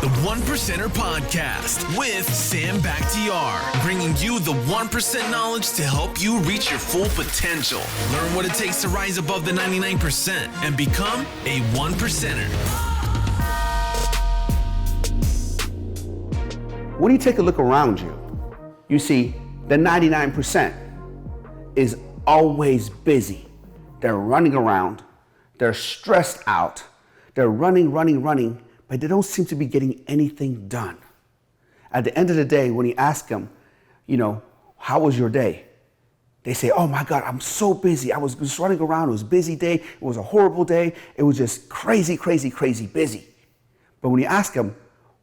The 1%er Podcast with Sam Bakhtiar, bringing you the 1% knowledge to help you reach your full potential. Learn what it takes to rise above the 99% and become a 1%er. When you take a look around you, you see the 99% is always busy. They're running around, they're stressed out, they're running, but they don't seem to be getting anything done. At the end of the day, when you ask them, how was your day? They say, oh my God, I'm so busy. I was just running around. It was a busy day. It was a horrible day. It was just crazy busy. But when you ask them,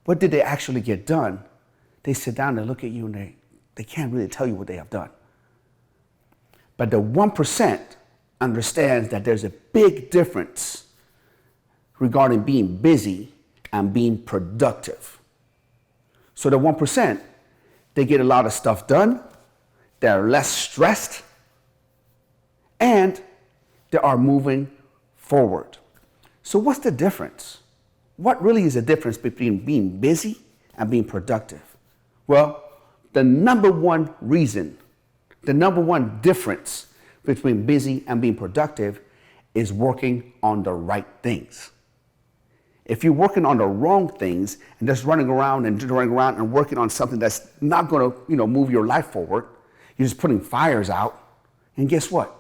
what did they actually get done? They sit down and look at you and they can't really tell you what they have done. But the 1% understands that there's a big difference regarding being busy and being productive. So the 1%, they get a lot of stuff done, they're less stressed, and they are moving forward. So what's the difference? What really is the difference between being busy and being productive? Well, the number one difference between busy and being productive is working on the right things. If you're working on the wrong things and just running around and working on something that's not going to, move your life forward, you're just putting fires out. And guess what?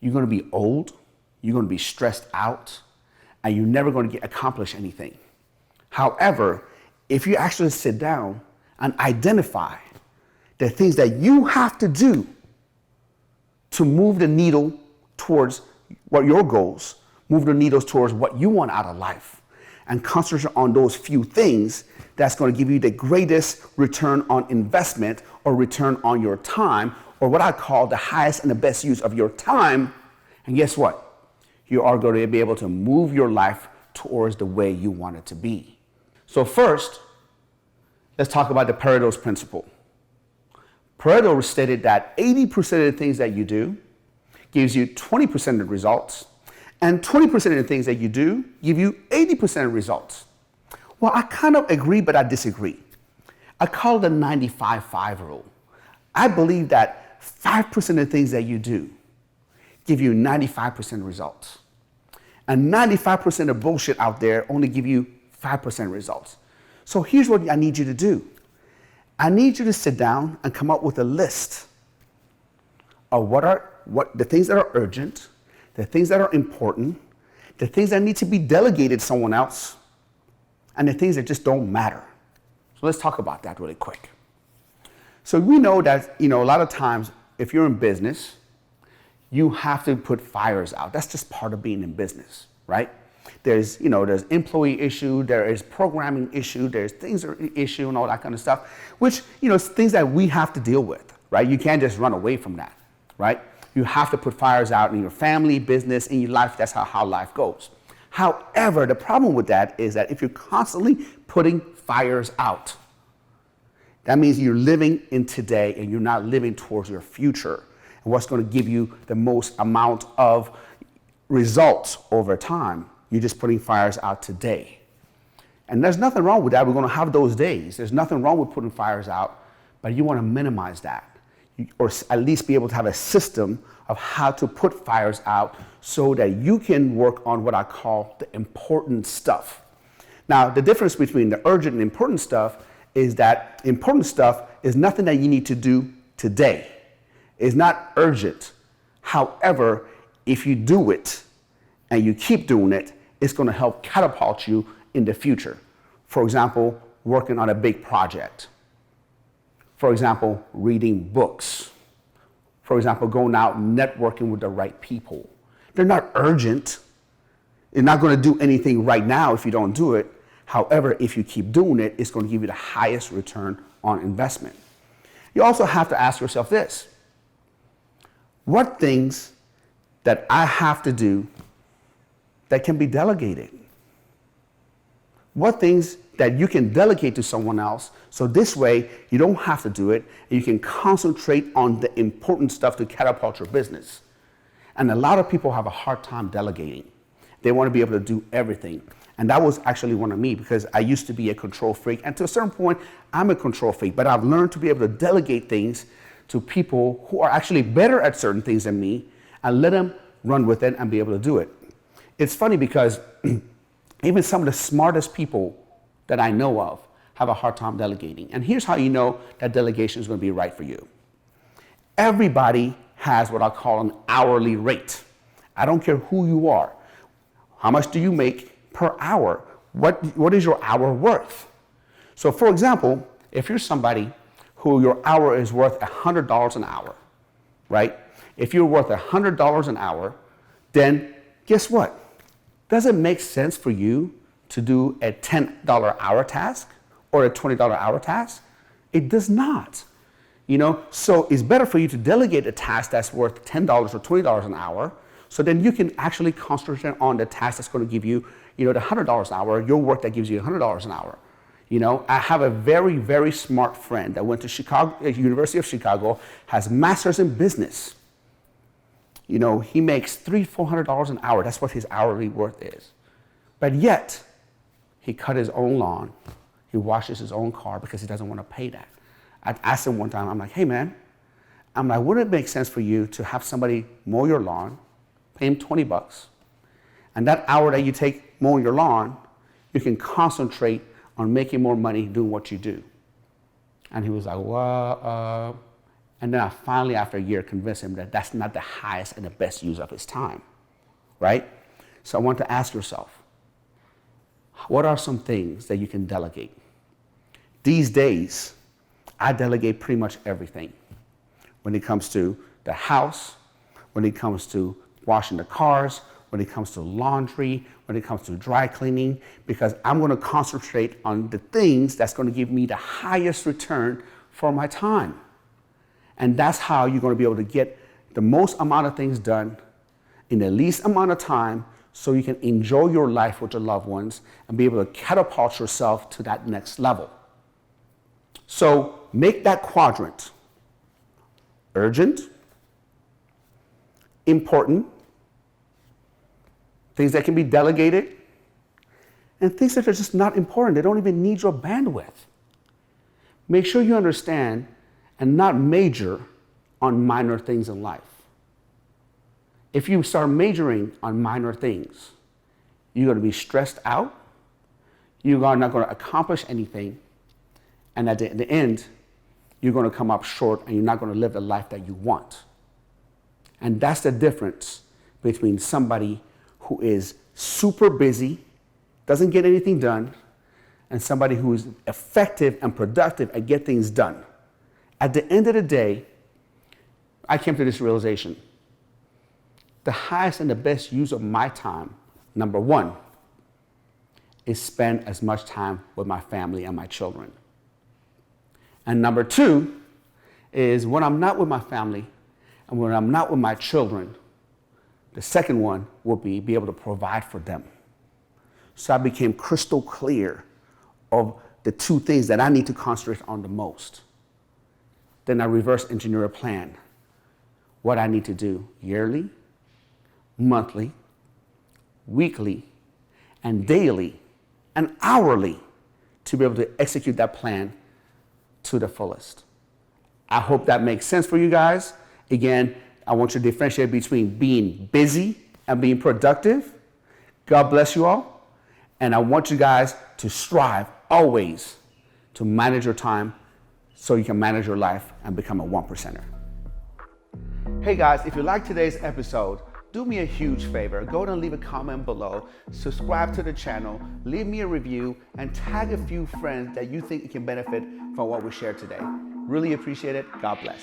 You're going to be old, you're going to be stressed out, and you're never going to accomplish anything. However, if you actually sit down and identify the things that you have to do to move the needle towards what your goals, move the needles towards what you want out of life, and concentrate on those few things, that's going to give you the greatest return on investment or return on your time, or what I call the highest and the best use of your time. And guess what? You are going to be able to move your life towards the way you want it to be. So first, let's talk about the Pareto's principle. Pareto stated that 80% of the things that you do gives you 20% of the results, and 20% of the things that you do give you 80% of results. Well, I kind of agree, but I disagree. I call it the 95-5 rule. I believe that 5% of the things that you do give you 95% results. And 95% of bullshit out there only give you 5% results. So here's what I need you to do. I need you to sit down and come up with a list of what the things that are urgent, the things that are important, the things that need to be delegated to someone else, and the things that just don't matter. So let's talk about that really quick. So we know that, a lot of times if you're in business, you have to put fires out. That's just part of being in business, right? There's employee issue, there is programming issue, there's things are issue and all that kind of stuff, which, things that we have to deal with, right? You can't just run away from that, right? You have to put fires out in your family, business, in your life. That's how life goes. However, the problem with that is that if you're constantly putting fires out, that means you're living in today and you're not living towards your future and what's going to give you the most amount of results over time. You're just putting fires out today. And there's nothing wrong with that. We're going to have those days. There's nothing wrong with putting fires out, but you want to minimize that. Or at least be able to have a system of how to put fires out so that you can work on what I call the important stuff. Now, the difference between the urgent and important stuff is that important stuff is nothing that you need to do today. It's not urgent. However, if you do it and you keep doing it, it's going to help catapult you in the future. For example, working on a big project. For example, reading books. For example, going out networking with the right people. They're not urgent. You're not going to do anything right now if you don't do it. However, if you keep doing it, it's going to give you the highest return on investment. You also have to ask yourself this. What things that I have to do that can be delegated? What things that you can delegate to someone else, so this way you don't have to do it and you can concentrate on the important stuff to catapult your business. And a lot of people have a hard time delegating. They want to be able to do everything. And that was actually one of me, because I used to be a control freak. And to a certain point, I'm a control freak. But I've learned to be able to delegate things to people who are actually better at certain things than me and let them run with it and be able to do it. It's funny because even some of the smartest people that I know of have a hard time delegating. And here's how you know that delegation is going to be right for you. Everybody has what I call an hourly rate. I don't care who you are. How much do you make per hour? What is your hour worth? So for example, if you're somebody who your hour is worth $100 an hour, right? If you're worth $100 an hour, then guess what? Does it make sense for you to do a $10 hour task or a $20 hour task? It does not. So it's better for you to delegate a task that's worth $10 or $20 an hour, so then you can actually concentrate on the task that's going to give you, the $100 an hour, your work that gives you $100 an hour. I have a very, very smart friend that went to University of Chicago, has master's in business. He makes $300-400 an hour. That's what his hourly worth is. But yet, he cut his own lawn. He washes his own car because he doesn't want to pay that. I asked him one time, I'm like, hey man, wouldn't it make sense for you to have somebody mow your lawn, pay him $20, and that hour that you take mowing your lawn, you can concentrate on making more money doing what you do? And he was like, well, and then I finally, after a year, convinced him that that's not the highest and the best use of his time, right? So I want to ask yourself, what are some things that you can delegate? These days, I delegate pretty much everything. When it comes to the house, when it comes to washing the cars, when it comes to laundry, when it comes to dry cleaning, because I'm going to concentrate on the things that's going to give me the highest return for my time. And that's how you're going to be able to get the most amount of things done in the least amount of time, so you can enjoy your life with your loved ones and be able to catapult yourself to that next level. So make that quadrant: urgent, important, things that can be delegated, and things that are just not important. They don't even need your bandwidth. Make sure you understand and not major on minor things in life. If you start majoring on minor things, you're going to be stressed out, you are not going to accomplish anything, and at the end, you're going to come up short and you're not going to live the life that you want. And that's the difference between somebody who is super busy, doesn't get anything done, and somebody who is effective and productive at get things done. At the end of the day, I came to this realization: the highest and the best use of my time, number one, is spend as much time with my family and my children. And number two is, when I'm not with my family and when I'm not with my children, the second one will be able to provide for them. So I became crystal clear of the two things that I need to concentrate on the most. Then I reverse engineer a plan, what I need to do yearly, monthly, weekly, and daily, and hourly to be able to execute that plan to the fullest. I hope that makes sense for you guys. Again, I want you to differentiate between being busy and being productive. God bless you all. And I want you guys to strive always to manage your time so you can manage your life and become a 1%er. Hey guys, if you like today's episode, do me a huge favor. Go and leave a comment below, subscribe to the channel, leave me a review, and tag a few friends that you think can benefit from what we shared today. Really appreciate it. God bless.